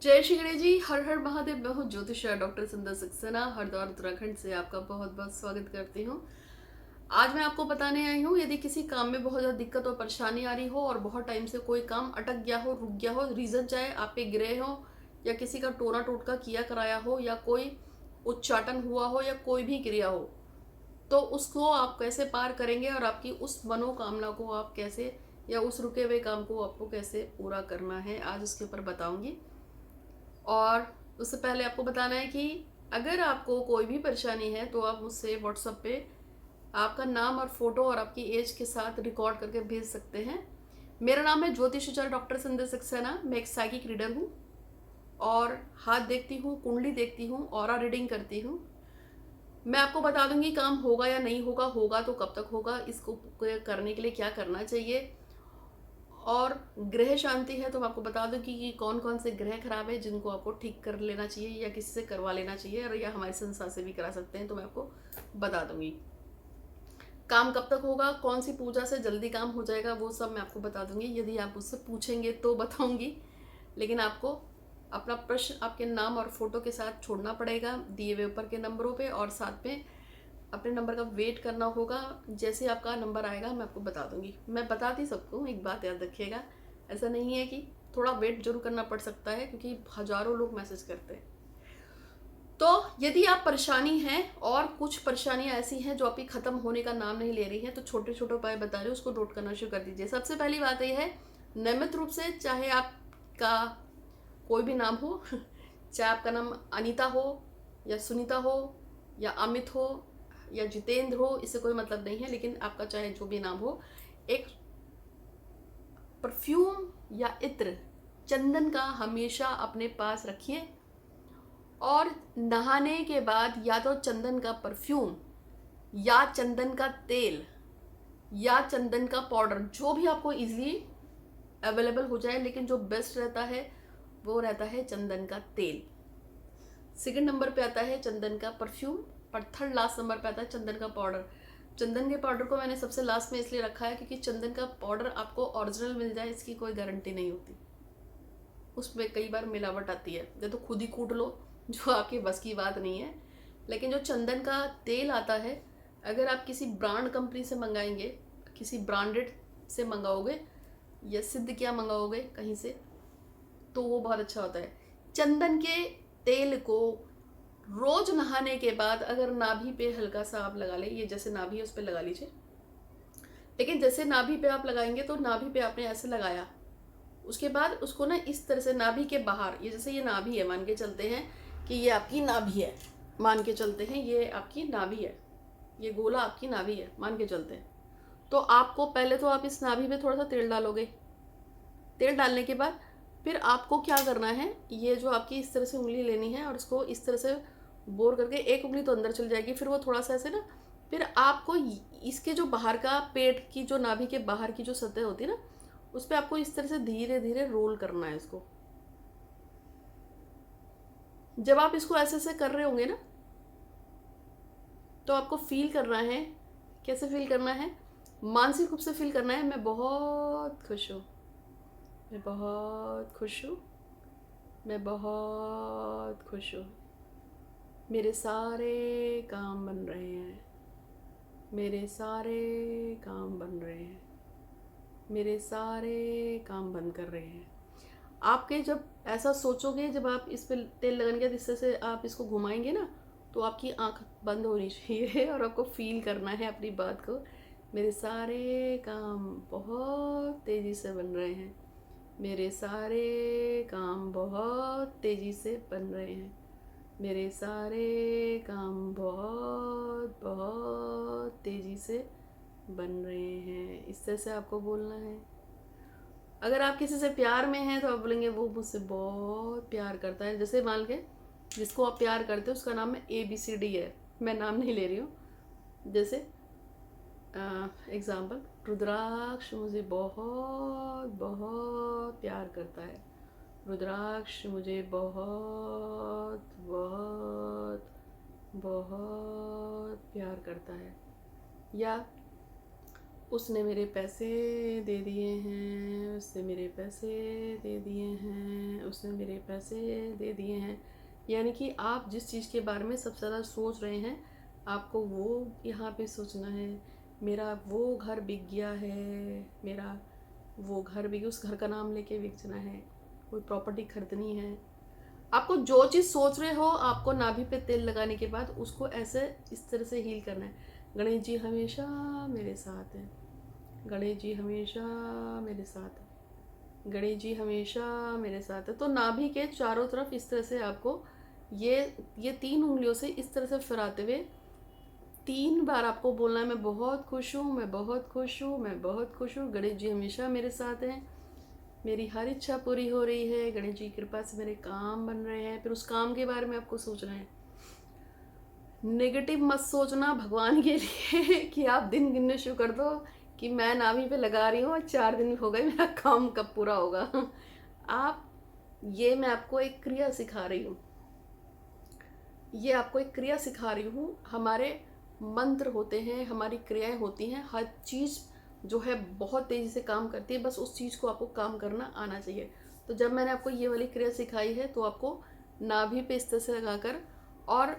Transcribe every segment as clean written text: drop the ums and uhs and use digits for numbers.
जय श्री गणेश जी। हर हर महादेव। मैं हूँ ज्योतिषा डॉक्टर सुंदर सक्सेना हरिद्वार उत्तराखंड से आपका बहुत बहुत स्वागत करती हूँ। आज मैं आपको बताने आई हूँ, यदि किसी काम में बहुत ज़्यादा दिक्कत और परेशानी आ रही हो और बहुत टाइम से कोई काम अटक गया हो, रुक गया हो, रीजन चाहे आप पे ग्रह हो या किसी का टोना टोटका किया कराया हो या कोई उच्चाटन हुआ हो या कोई भी क्रिया हो, तो उसको आप कैसे पार करेंगे और आपकी उस मनोकामना को आप कैसे या उस रुके हुए काम को आपको कैसे पूरा करना है, आज उसके ऊपर बताऊंगी। और उससे पहले आपको बताना है कि अगर आपको कोई भी परेशानी है तो आप मुझसे व्हाट्सएप पे आपका नाम और फोटो और आपकी एज के साथ रिकॉर्ड करके भेज सकते हैं। मेरा नाम है ज्योतिषाचार्य डॉक्टर संजय सक्सेना। मैं एक साइकिक रीडर हूँ और हाथ देखती हूँ, कुंडली देखती हूँ, ऑरा रीडिंग करती हूँ। मैं आपको बता दूंगी काम होगा या नहीं होगा, होगा तो कब तक होगा, इसको करने के लिए क्या करना चाहिए। और ग्रह शांति है तो मैं आपको बता दूं कि कौन कौन से ग्रह खराब है जिनको आपको ठीक कर लेना चाहिए या किसी से करवा लेना चाहिए, और या हमारे संसार से भी करा सकते हैं, तो मैं आपको बता दूंगी। काम कब तक होगा, कौन सी पूजा से जल्दी काम हो जाएगा, वो सब मैं आपको बता दूंगी। यदि आप मुझसे पूछेंगे तो बताऊंगी, लेकिन आपको अपना प्रश्न आपके नाम और फोटो के साथ छोड़ना पड़ेगा दिए हुए ऊपर के नंबरों पे, और साथ में अपने नंबर का वेट करना होगा। जैसे आपका नंबर आएगा मैं आपको बता दूंगी। मैं बताती सबको हूँ, एक बात याद रखिएगा, ऐसा नहीं है कि थोड़ा वेट जरूर करना पड़ सकता है क्योंकि हजारों लोग मैसेज करते हैं। तो यदि आप परेशानी हैं और कुछ परेशानियां ऐसी हैं जो आपकी खत्म होने का नाम नहीं ले रही हैं, तो छोटे छोटे उपाय बता रहे हैं, उसको नोट करना शुरू कर दीजिए। सबसे पहली बात यह है, नियमित रूप से, चाहे आपका कोई भी नाम हो चाहे आपका नाम अनीता हो या सुनीता हो या अमित हो या जितेंद्र हो, इससे कोई मतलब नहीं है, लेकिन आपका चाहे जो भी नाम हो, एक परफ्यूम या इत्र चंदन का हमेशा अपने पास रखिए। और नहाने के बाद या तो चंदन का परफ्यूम या चंदन का तेल या चंदन का पाउडर, जो भी आपको इजीली अवेलेबल हो जाए, लेकिन जो बेस्ट रहता है वो रहता है चंदन का तेल। सेकंड नंबर पे आता है चंदन का परफ्यूम, और थर्ड लास्ट नंबर पे आता है चंदन का पाउडर। चंदन के पाउडर को मैंने सबसे लास्ट में इसलिए रखा है क्योंकि चंदन का पाउडर आपको ओरिजिनल मिल जाए इसकी कोई गारंटी नहीं होती, उसमें कई बार मिलावट आती है, या तो खुद ही कूट लो, जो आपकी बस की बात नहीं है। लेकिन जो चंदन का तेल आता है, अगर आप किसी ब्रांड कंपनी से मंगाएंगे, किसी ब्रांडेड से मंगाओगे या सिद्ध क्या मंगाओगे कहीं से, तो वो बहुत अच्छा होता है। चंदन के तेल को रोज नहाने के बाद अगर नाभि पे हल्का सा आप लगा ले, ये जैसे नाभि है उस पर लगा लीजिए, लेकिन जैसे नाभि पे आप लगाएंगे तो नाभि पे आपने ऐसे लगाया, उसके बाद उसको ना इस तरह से नाभि के बाहर, ये जैसे ये नाभि है, मान के चलते हैं कि ये आपकी नाभि है, मान के चलते हैं ये आपकी नाभि है, ये गोला आपकी नाभि है, मान के चलते हैं, तो आपको पहले तो आप इस नाभि में थोड़ा सा तेल डालोगे। तेल डालने के बाद फिर आपको क्या करना है, ये जो आपकी इस तरह से उंगली लेनी है और इसको इस तरह से बोर करके, एक उंगली तो अंदर चल जाएगी, फिर वो थोड़ा सा ऐसे ना, फिर आपको इसके जो बाहर का पेट की जो नाभि के बाहर की जो सतह होती है ना, उस पर आपको इस तरह से धीरे धीरे रोल करना है इसको। जब आप इसको ऐसे ऐसे कर रहे होंगे ना, तो आपको फील करना है, कैसे फील करना है, मानसिक रूप से फील करना है, मैं बहुत खुश हूँ, मैं बहुत खुश हूँ, मैं बहुत खुश हूँ, मेरे सारे काम बन रहे हैं, मेरे सारे काम बन रहे हैं, मेरे सारे काम बंद कर रहे हैं। आपके जब ऐसा सोचोगे, जब आप इस पर तेल लगाने के बाद इस तरह से आप इसको घुमाएंगे ना, तो आपकी आंख बंद होनी चाहिए और आपको फील करना है अपनी बात को, मेरे सारे काम बहुत तेज़ी से बन रहे हैं, मेरे सारे काम बहुत तेज़ी से बन रहे हैं, मेरे सारे काम बहुत बहुत तेज़ी से बन रहे हैं। इस तरह से आपको बोलना है। अगर आप किसी से प्यार में हैं तो आप बोलेंगे वो मुझसे बहुत प्यार करता है। जैसे मान के जिसको आप प्यार करते हो उसका नाम है ABCD है, मैं नाम नहीं ले रही हूँ। जैसे एग्ज़ाम्पल, रुद्राक्ष मुझे बहुत बहुत प्यार करता है, रुद्राक्ष मुझे बहुत बहुत बहुत प्यार करता है। या उसने मेरे पैसे दे दिए हैं, उसने मेरे पैसे दे दिए हैं, उसने मेरे पैसे दे दिए हैं। यानी कि आप जिस चीज़ के बारे में सबसे ज़्यादा सोच रहे हैं, आपको वो यहाँ पे सोचना है। मेरा वो घर बिक गया है, मेरा वो घर बिक, उस घर का नाम लेके बेचना है, कोई प्रॉपर्टी खरीदनी है। आपको जो चीज़ सोच रहे हो, आपको नाभि पे तेल लगाने के बाद उसको ऐसे इस तरह से हील करना है। गणेश जी हमेशा मेरे साथ हैं, गणेश जी हमेशा मेरे साथ है, गणेश जी हमेशा मेरे साथ है। तो नाभि के चारों तरफ इस तरह से आपको ये 3 उंगलियों से इस तरह से फिराते हुए 3 बार आपको बोलना है, मैं बहुत खुश हूँ, मैं बहुत खुश हूँ, मैं बहुत खुश हूँ, गणेश जी हमेशा मेरे साथ हैं, मेरी हर इच्छा पूरी हो रही है, गणेश जी की कृपा से मेरे काम बन रहे हैं। फिर उस काम के बारे में आपको सोचना है। नेगेटिव मत सोचना भगवान के लिए कि आप दिन गिनने शुरू कर दो कि मैं नाभि पे लगा रही हूँ और 4 दिन हो गए, मेरा काम कब पूरा होगा। आप ये मैं आपको एक क्रिया सिखा रही हूँ, ये आपको एक क्रिया सिखा रही हूँ। हमारे मंत्र होते हैं, हमारी क्रियाएं होती हैं, हर चीज़ जो है बहुत तेज़ी से काम करती है, बस उस चीज़ को आपको काम करना आना चाहिए। तो जब मैंने आपको ये वाली क्रिया सिखाई है तो आपको नाभि पे इस तरह से लगाकर, और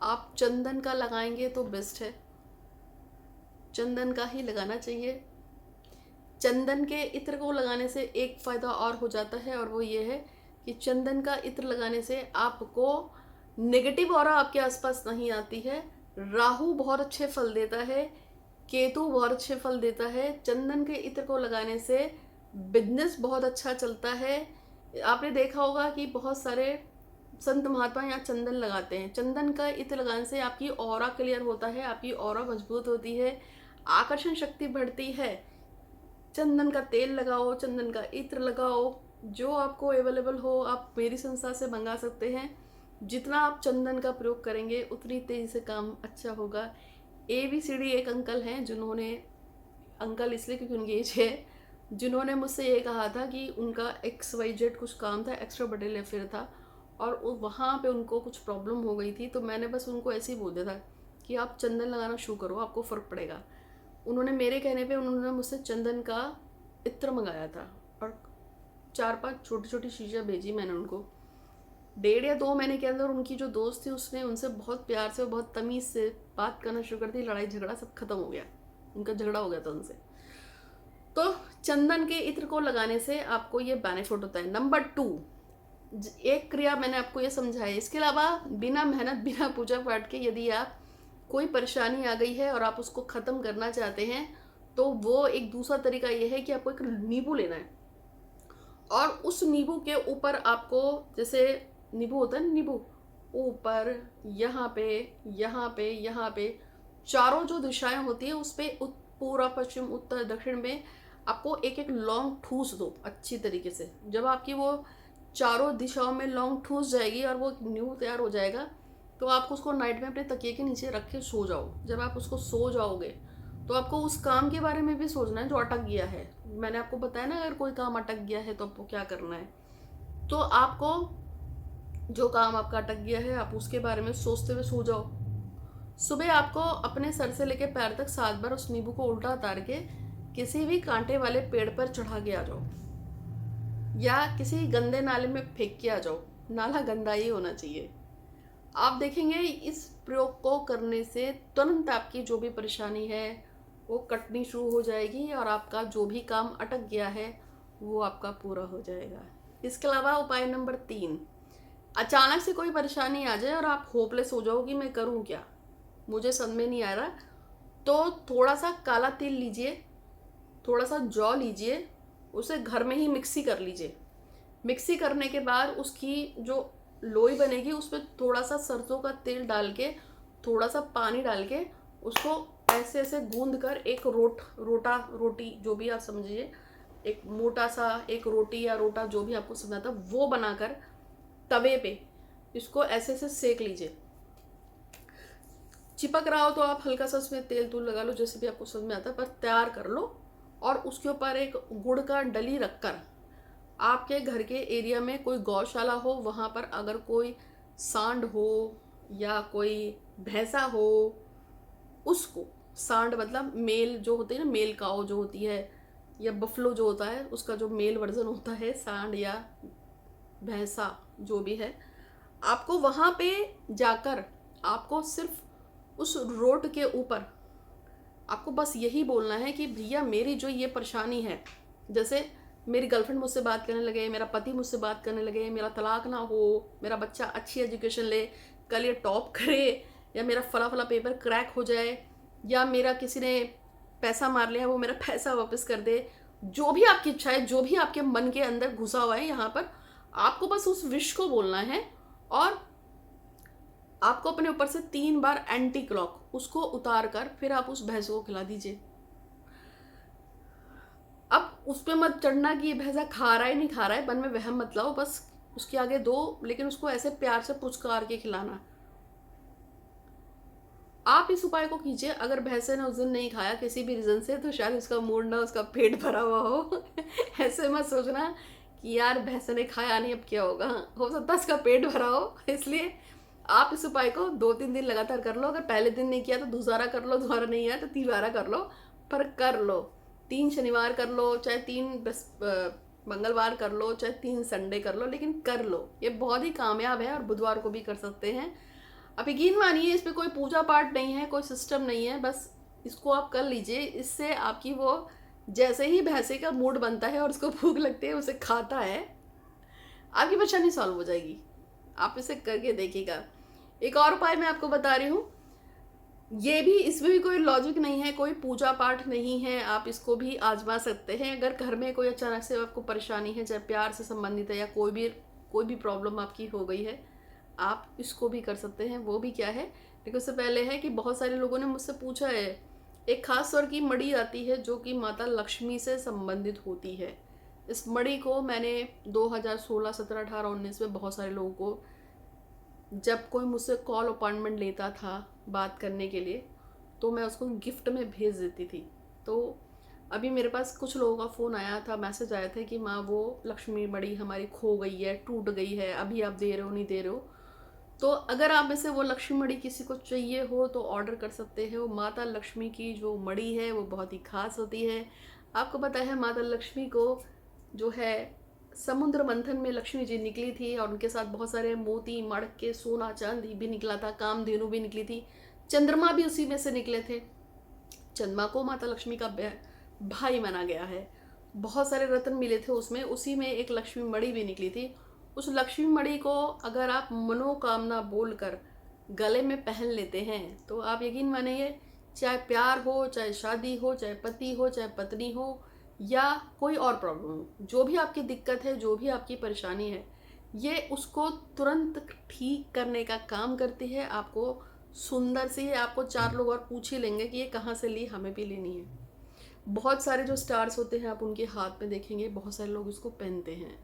आप चंदन का लगाएंगे तो बेस्ट है, चंदन का ही लगाना चाहिए। चंदन के इत्र को लगाने से एक फ़ायदा और हो जाता है, और वो ये है कि चंदन का इत्र लगाने से आपको नेगेटिव ऑरा आपके आसपास नहीं आती है। राहु बहुत अच्छे फल देता है, केतु बहुत अच्छे फल देता है। चंदन के इत्र को लगाने से बिजनेस बहुत अच्छा चलता है। आपने देखा होगा कि बहुत सारे संत महात्मा यहाँ चंदन लगाते हैं। चंदन का इत्र लगाने से आपकी ऑरा क्लियर होता है, आपकी ऑरा मजबूत होती है, आकर्षण शक्ति बढ़ती है। चंदन का तेल लगाओ, चंदन का इत्र लगाओ, जो आपको अवेलेबल हो आप मेरी संस्था से मंगा सकते हैं। जितना आप चंदन का प्रयोग करेंगे उतनी तेज़ी से काम अच्छा होगा। ABCD एक अंकल हैं जिन्होंने, अंकल इसलिए क्योंकि उनकी एज है, जिन्होंने मुझसे ये कहा था कि उनका XYZ कुछ काम था, एक्स्ट्रा बर्थडे अफेयर था, और वहाँ पे उनको कुछ प्रॉब्लम हो गई थी। तो मैंने बस उनको ऐसे ही बोल दिया था कि आप चंदन लगाना शुरू करो, आपको फ़र्क पड़ेगा। उन्होंने मेरे कहने पे उन्होंने मुझसे चंदन का इत्र मंगाया था, और 4-5 छोटी छोटी शीशियाँ भेजी मैंने उनको। 1.5 या 2 महीने के अंदर उनकी जो दोस्त थी उसने उनसे बहुत प्यार से और बहुत तमीज़ से बात करना शुरू कर दी। लड़ाई झगड़ा सब खत्म हो गया, उनका झगड़ा हो गया था उनसे। तो चंदन के इत्र को लगाने से आपको ये बेनिफिट होता है। नंबर 2, एक क्रिया मैंने आपको ये समझाई। इसके अलावा बिना मेहनत, बिना पूजा पाठ के यदि आप कोई परेशानी आ गई है और आप उसको ख़त्म करना चाहते हैं, तो वो एक दूसरा तरीका ये है कि आपको एक नींबू लेना है, और उस नींबू के ऊपर आपको, जैसे नींबू होता है ना, नींबू ऊपर यहाँ पे, यहाँ पे, यहाँ पे, चारों जो दिशाएं होती है उस पर पूरा पश्चिम उत्तर दक्षिण में आपको एक एक लौंग ठूस दो अच्छी तरीके से। जब आपकी वो चारों दिशाओं में लौंग ठूस जाएगी और वो नींबू तैयार हो जाएगा, तो आप उसको नाइट में अपने तकिए के नीचे रख के सो जाओ। जब आप उसको सो जाओगे तो आपको उस काम के बारे में भी सोचना है जो अटक गया है। मैंने आपको बताया ना, अगर कोई काम अटक गया है तो आपको क्या करना है। तो आपको जो काम आपका अटक गया है आप उसके बारे में सोचते हुए सो जाओ। सुबह आपको अपने सर से लेकर पैर तक 7 बार उस नींबू को उल्टा उतार के किसी भी कांटे वाले पेड़ पर चढ़ा के आ जाओ, या किसी गंदे नाले में फेंक के आ जाओ। नाला गंदा ही होना चाहिए। आप देखेंगे इस प्रयोग को करने से तुरंत आपकी जो भी परेशानी है वो कटनी शुरू हो जाएगी, और आपका जो भी काम अटक गया है वो आपका पूरा हो जाएगा। इसके अलावा उपाय नंबर 3, अचानक से कोई परेशानी आ जाए और आप होपलेस हो जाओ कि मैं करूं क्या, मुझे समझ में नहीं आ रहा, तो थोड़ा सा काला तिल लीजिए, थोड़ा सा जौ लीजिए, उसे घर में ही मिक्सी कर लीजिए। मिक्सी करने के बाद उसकी जो लोई बनेगी उसमें थोड़ा सा सरसों का तेल डाल के, थोड़ा सा पानी डाल के उसको ऐसे ऐसे गूंद कर एक रोटी जो भी आप समझिए, एक मोटा सा एक रोटी या रोटा जो भी आपको समझ आता वो बनाकर तवे पे इसको ऐसे ऐसे सेक लीजिए। चिपक रहा हो तो आप हल्का सा उसमें तेल तूल लगा लो, जैसे भी आपको समझ में आता है, पर तैयार कर लो। और उसके ऊपर एक गुड़ का डली रखकर, आपके घर के एरिया में कोई गौशाला हो, वहाँ पर अगर कोई सांड हो या कोई भैंसा हो, उसको सांड मतलब मेल जो होते हैं ना, मेल काऊ जो होती है या बफलो जो होता है, उसका जो मेल वर्जन होता है सांड या भैंसा जो भी है, आपको वहाँ पे जाकर आपको सिर्फ उस रोड के ऊपर आपको बस यही बोलना है कि भैया मेरी जो ये परेशानी है, जैसे मेरी गर्लफ्रेंड मुझसे बात करने लगे, मेरा पति मुझसे बात करने लगे, मेरा तलाक ना हो, मेरा बच्चा अच्छी एजुकेशन ले, कल ये टॉप करे, या मेरा फला फला पेपर क्रैक हो जाए, या मेरा किसी ने पैसा मार लिया वो मेरा पैसा वापस कर दे, जो भी आपकी इच्छा है, जो भी आपके मन के अंदर घुसा हुआ है, यहाँ पर आपको बस उस विश को बोलना है और आपको अपने ऊपर से 3 बार एंटी क्लॉक उसको उतार कर फिर आप उस भैंस को खिला दीजिए। अब उस पर मत चढ़ना कि ये भैंसा खा रहा है नहीं खा रहा है, मन में वहम मत लाओ, बस उसके आगे दो, लेकिन उसको ऐसे प्यार से पुचकार के खिलाना। आप इस उपाय को कीजिए। अगर भैंसे ने उस दिन नहीं खाया किसी भी रीज़न से, तो शायद उसका मूड ना, उसका पेट भरा हुआ हो ऐसे मत सोचना कि यार भैंसे ने खाया नहीं अब क्या होगा, हो सकता है उसका पेट भरा हो। इसलिए आप इस उपाय को 2-3 दिन लगातार कर लो। अगर पहले दिन नहीं किया तो दूसरा कर लो, दोबारा नहीं आया तो तीसरा कर लो, पर कर लो। 3 शनिवार कर लो, चाहे 3 मंगलवार कर लो, चाहे 3 संडे कर लो, लेकिन कर लो। ये बहुत ही कामयाब है और बुधवार को भी कर सकते हैं। अब यकीन मानिए इस पर कोई पूजा पाठ नहीं है, कोई सिस्टम नहीं है, बस इसको आप कर लीजिए। इससे आपकी वो जैसे ही भैंसे का मूड बनता है और उसको भूख लगती है, उसे खाता है, आपकी परेशानी सॉल्व हो जाएगी। आप इसे करके देखिएगा। एक और उपाय मैं आपको बता रही हूँ, ये भी, इसमें भी कोई लॉजिक नहीं है, कोई पूजा पाठ नहीं है, आप इसको भी आजमा सकते हैं। अगर घर में कोई अचानक से आपको परेशानी है, चाहे प्यार से संबंधित है या कोई भी प्रॉब्लम आपकी हो गई है, आप इसको भी कर सकते हैं। वो भी क्या है, लेकिन उससे पहले है कि बहुत सारे लोगों ने मुझसे पूछा है, एक खास तौर की मड़ी आती है जो कि माता लक्ष्मी से संबंधित होती है। इस मड़ी को मैंने 2016, 17, 18, 19 में बहुत सारे लोगों को, जब कोई मुझसे कॉल अपॉइंटमेंट लेता था बात करने के लिए, तो मैं उसको गिफ्ट में भेज देती थी। तो अभी मेरे पास कुछ लोगों का फ़ोन आया था, मैसेज आया था कि माँ वो लक्ष्मी मड़ी हमारी खो गई है, टूट गई है, अभी आप दे रहे हो नहीं दे रहे हो। तो अगर आप में से वो लक्ष्मी मड़ी किसी को चाहिए हो तो ऑर्डर कर सकते हैं। वो माता लक्ष्मी की जो मड़ी है वो बहुत ही खास होती है। आपको पता है माता लक्ष्मी को जो है समुद्र मंथन में लक्ष्मी जी निकली थी और उनके साथ बहुत सारे मोती मड़के सोना चांदी भी निकला था, कामधेनु भी निकली थी, चंद्रमा भी उसी में से निकले थे। चंद्रमा को माता लक्ष्मी का भाई माना गया है। बहुत सारे रत्न मिले थे उसमें, उसी में एक लक्ष्मी मणि भी निकली थी। उस लक्ष्मी मणि को अगर आप मनोकामना बोलकर गले में पहन लेते हैं तो आप यकीन मानिए, चाहे प्यार हो, चाहे शादी हो, चाहे पति हो, चाहे पत्नी हो, या कोई और प्रॉब्लम हो, जो भी आपकी दिक्कत है, जो भी आपकी परेशानी है, ये उसको तुरंत ठीक करने का काम करती है। आपको सुंदर सी है, आपको 4 लोग और पूछ ही लेंगे कि ये कहाँ से ली, हमें भी लेनी है। बहुत सारे जो स्टार्स होते हैं आप उनके हाथ में देखेंगे, बहुत सारे लोग इसको पहनते हैं।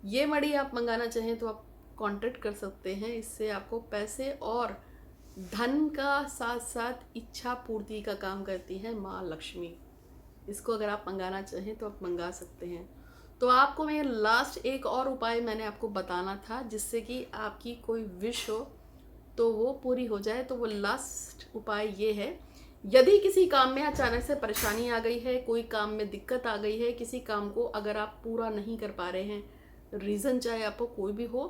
ये मड़ी आप मंगाना चाहें तो आप कांटेक्ट कर सकते हैं। इससे आपको पैसे और धन का साथ साथ इच्छा पूर्ति का काम करती है माँ लक्ष्मी। इसको अगर आप मंगाना चाहें तो आप मंगा सकते हैं। तो आपको मैं लास्ट एक और उपाय मैंने आपको बताना था, जिससे कि आपकी कोई विश हो तो वो पूरी हो जाए। तो वो लास्ट उपाय ये है, यदि किसी काम में अचानक से परेशानी आ गई है, कोई काम में दिक्कत आ गई है, किसी काम को अगर आप पूरा नहीं कर पा रहे हैं, रीज़न चाहे आपको कोई भी हो,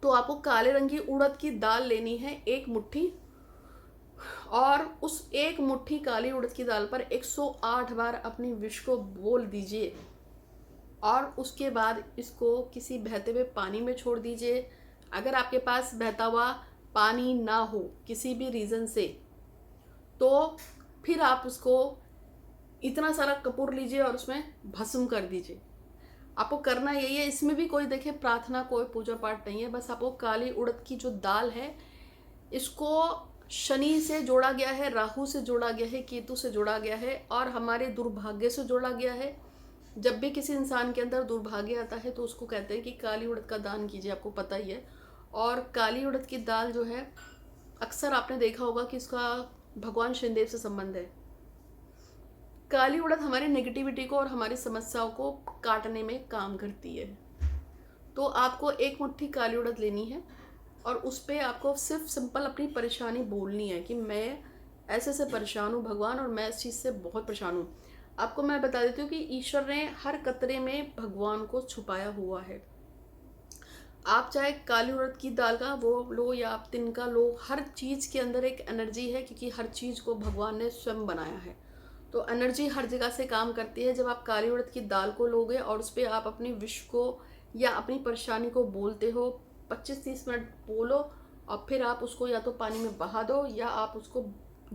तो आपको काले रंग की उड़द की दाल लेनी है 1 मुट्ठी, और उस 1 मुट्ठी काली उड़द की दाल पर 108 बार अपनी विश को बोल दीजिए और उसके बाद इसको किसी बहते हुए पानी में छोड़ दीजिए। अगर आपके पास बहता हुआ पानी ना हो किसी भी रीज़न से, तो फिर आप उसको इतना सारा कपूर लीजिए और उसमें भस्म कर दीजिए। आपको करना यही है। इसमें भी कोई देखिए प्रार्थना, कोई पूजा पाठ नहीं है, बस आपको काली उड़द की जो दाल है, इसको शनि से जोड़ा गया है, राहु से जोड़ा गया है, केतु से जोड़ा गया है और हमारे दुर्भाग्य से जोड़ा गया है। जब भी किसी इंसान के अंदर दुर्भाग्य आता है तो उसको कहते हैं कि काली उड़द का दान कीजिए, आपको पता ही है। और काली उड़द की दाल जो है, अक्सर आपने देखा होगा कि इसका भगवान शनिदेव से संबंध है। काली उड़द हमारी नेगेटिविटी को और हमारी समस्याओं को काटने में काम करती है। तो आपको 1 मुट्ठी काली उड़द लेनी है और उस पर आपको सिर्फ सिंपल अपनी परेशानी बोलनी है कि मैं ऐसे से परेशान हूँ भगवान, और मैं इस चीज़ से बहुत परेशान हूँ। आपको मैं बता देती हूँ कि ईश्वर ने हर कतरे में भगवान को छुपाया हुआ है। आप चाहे काली उड़द की दाल का वो लो या आप तिनका लो, हर चीज़ के अंदर एक एनर्जी है, क्योंकि हर चीज़ को भगवान ने स्वयं बनाया है। तो एनर्जी हर जगह से काम करती है। जब आप काली उड़द की दाल को लोगे और उस पर आप अपनी विश को या अपनी परेशानी को बोलते हो, 25-30 मिनट बोलो, और फिर आप उसको या तो पानी में बहा दो या आप उसको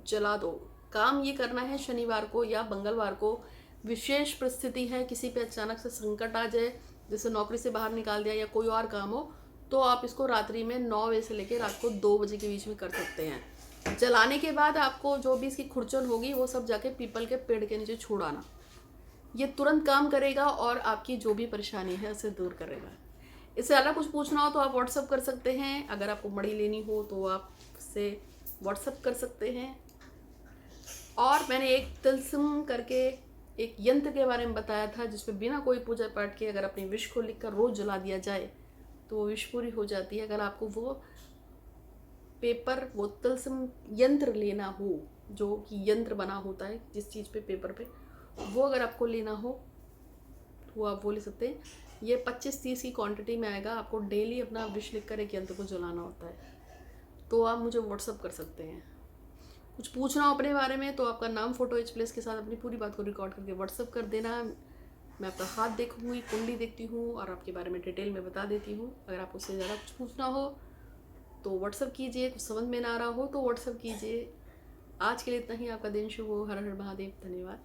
जला दो। काम ये करना है शनिवार को या मंगलवार को। विशेष परिस्थिति है, किसी पे अचानक से संकट आ जाए, जैसे नौकरी से बाहर निकाल दिया या कोई और काम हो, तो आप इसको रात्रि में 9 बजे से लेकर रात को 2 बजे के बीच में कर सकते हैं। जलाने के बाद आपको जो भी इसकी खुरचन होगी वो सब जाके पीपल के पेड़ के नीचे छोड़ाना। ये तुरंत काम करेगा और आपकी जो भी परेशानी है उसे दूर करेगा। इससे ज़्यादा कुछ पूछना हो तो आप व्हाट्सअप कर सकते हैं। अगर आपको मणि लेनी हो तो आप उससे व्हाट्सअप कर सकते हैं। और मैंने एक तिलस्म करके एक यंत्र के बारे में बताया था, जिसमें बिना कोई पूजा पाठ के अगर अपनी विश को लिखकर रोज़ जला दिया जाए तो वो विश पूरी हो जाती है। अगर आपको वो पेपर, वो तिलस्म यंत्र लेना हो, जो कि यंत्र बना होता है जिस चीज़ पे, पेपर पे, वो अगर आपको लेना हो तो आप वो ले सकते हैं। ये 25-30 की क्वांटिटी में आएगा। आपको डेली अपना विश लिखकर एक यंत्र को जलाना होता है। तो आप मुझे व्हाट्सअप कर सकते हैं। कुछ पूछना हो अपने बारे में तो आपका नाम, फोटो, एज, प्लेस के साथ अपनी पूरी बात को रिकॉर्ड करके व्हाट्सअप कर देना। मैं आपका हाथ देखूंगी, कुंडली देखती हूँ और आपके बारे में डिटेल में बता देती हूँ। अगर आपको उससे ज़्यादा कुछ पूछना हो तो व्हाट्सअप कीजिए। कुछ समझ में ना आ रहा हो तो व्हाट्सअप कीजिए। आज के लिए इतना ही। आपका दिन शुभ हो। हर हर महादेव। धन्यवाद।